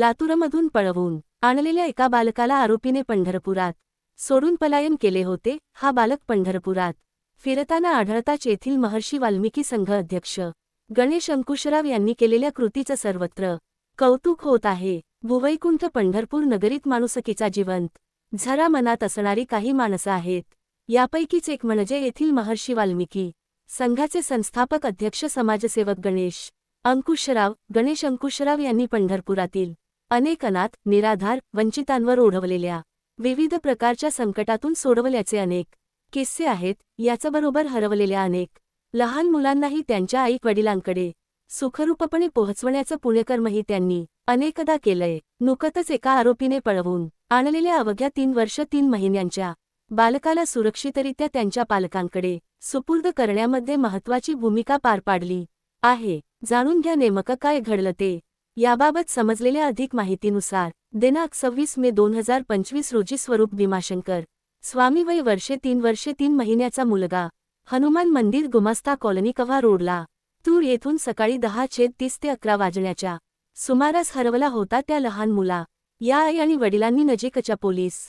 लातूरमधून पळवून आणलेल्या एका बालकाला आरोपीने पंढरपुरात सोडून पलायन केले होते। हा बालक पंढरपुरात फिरताना आढळताच येथील महर्षी वाल्मिकी संघ अध्यक्ष गणेश अंकुशराव यांनी केलेल्या कृतीचं सर्वत्र कौतुक होत आहे। भुवैकुंठ पंढरपूर नगरीत माणुसकीचा जिवंत झरा मनात असणारी काही माणसं आहेत। यापैकीच एक म्हणजे येथील महर्षी वाल्मिकी संघाचे संस्थापक अध्यक्ष समाजसेवक गणेश अंकुशराव यांनी पंढरपुरातील अनेक अनाथ, निराधार, वंचितांवर ओढवलेल्या विविध प्रकारच्या संकटातून सोडवल्याचे अनेक किस्से आहेत। याचबरोबर हरवलेल्या अनेक लहान मुलांनाही त्यांच्या आई-वडिलांकडे सुखरूपपणे पोहोचवण्याचं पुण्यकर्मही त्यांनी अनेकदा केलंय। नुकतच एका आरोपीने पळवून आणलेल्या अवघ्या 3 वर्ष 3 महिन्यांच्या बालकाला सुरक्षितरित्या त्यांच्या पालकांकडे सुपूर्द करण्यामध्ये महत्त्वाची भूमिका पार पाडली आहे। जाणून घ्या नेमकं काय घडलं ते। याबाबत समजलेल्या अधिक माहितीनुसार दिनांक 26 मे 2025 रोजी स्वरूप भीमाशंकर स्वामी वय वर्षे 3 महिन्याचा मुलगा हनुमान मंदिर गुमास्ता कॉलनी कव्हा रोडला तूर येथून सकाळी 10:30 ते 11 वाजण्याच्या सुमारास हरवला होता। त्या लहान मुला या आई आणि वडिलांनी नजीकच्या पोलीस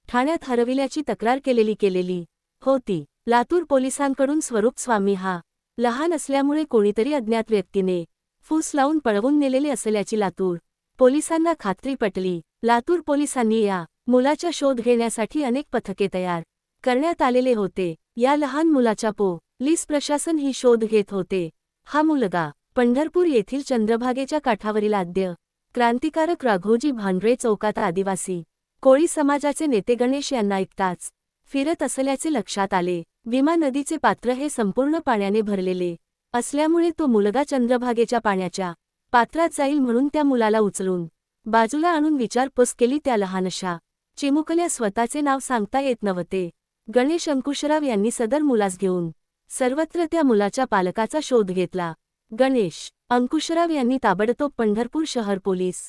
ठाण्यात हरविल्याची तक्रार केलेली होती। लातूर पोलिसांकडून स्वरूप स्वामी हा लहान असल्यामुळे कोणीतरी अज्ञात व्यक्तीने फूस लावून पळवून नेलेले असल्याची लातूर पोलिसांना खात्री पटली। लातूर पोलिसांनी या मुलाचा शोध घेण्यासाठी अनेक पथके तयार करण्यात आलेले होते। या लहान मुलाच्या पोलीस प्रशासन ही शोध घेत होते। हा मुलगा पंढरपूर येथील चंद्रभागेच्या काठावरील आद्य क्रांतिकारक राघोजी भांडरे चौकात आदिवासी कोळी समाजाचे नेते गणेश यांना ऐकताच फिरत असल्याचे लक्षात आले। भीमा नदीचे पात्र हे संपूर्ण पाण्याने भरलेले असल्यामुळे तो मुलगा चंद्रभागेच्या पाण्याच्या पात्रात जाईल म्हणून त्या मुलाला उचलून बाजूला आणून विचारपूस केली। त्या लहानशा चिमुकल्या स्वतःचे नाव सांगता येत नव्हते। गणेश अंकुशराव यांनी सदर मुलास घेऊन सर्वत्र त्या मुलाच्या पालकाचा शोध घेतला। गणेश अंकुशराव यांनी ताबडतोब पंढरपूर शहर पोलीस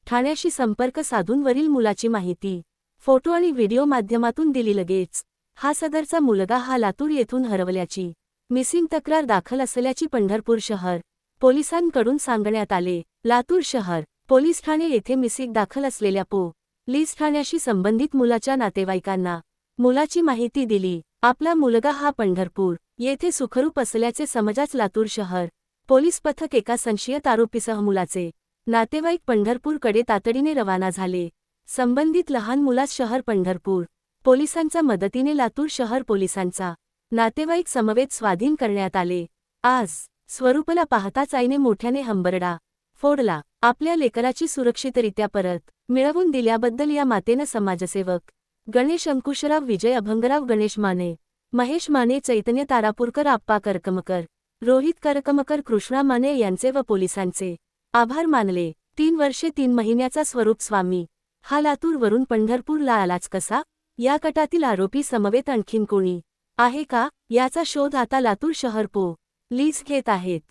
ठाण्याशी संपर्क साधून वरील मुलाची माहिती फोटो आणि व्हिडिओ माध्यमातून दिली। लगेच हा सदरचा मुलगा हा लातूर येथून हरवल्याची मिसिंग तक्रार दाखल असल्याची पंढरपूर शहर पोलिसांकडून सांगण्यात आले। लातूर शहर पोलीस ठाणे येथे मिसिंग दाखल असलेल्या पोलीस ठाण्याशी संबंधित मुलाच्या नातेवाईकांना मुलाची माहिती दिली। आपला मुलगा हा पंढरपूर येथे सुखरूप असल्याचे समजाच लातूर शहर पोलीस पथक एका संशयित आरोपीसह मुलाचे नातेवाईक पंढरपूरकडे तातडीने रवाना झाले। संबंधित लहान मुलास शहर पंढरपूर पोलिसांच्या मदतीने लातूर शहर पोलिसांचा नातेवाईक समवेत स्वाधीन करण्यात आले। आज स्वरूपला पाहताच आईने मोठ्याने हंबरडा फोडला। आपल्या लेकराची सुरक्षितरित्या परत मिळवून दिल्याबद्दल या मातेनं समाजसेवक गणेश अंकुशराव, विजय अभंगराव, गणेश माने, महेश माने, चैतन्य तारापूरकर, आप्पा करकमकर, रोहित करकमकर, कृष्णा माने यांचे व पोलिसांचे आभार मानले। 3 वर्षे 3 महिन्याचा स्वरूप स्वामी हा लातूरवरून पंढरपूरला आलाच कसा? या कटातील आरोपी समवेत आणखीन कोणी आहे का? याचा शोध आता लातूर शहर पोलीस घेत आहेत।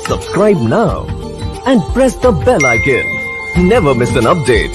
Subscribe now and press the bell icon. Never miss an update.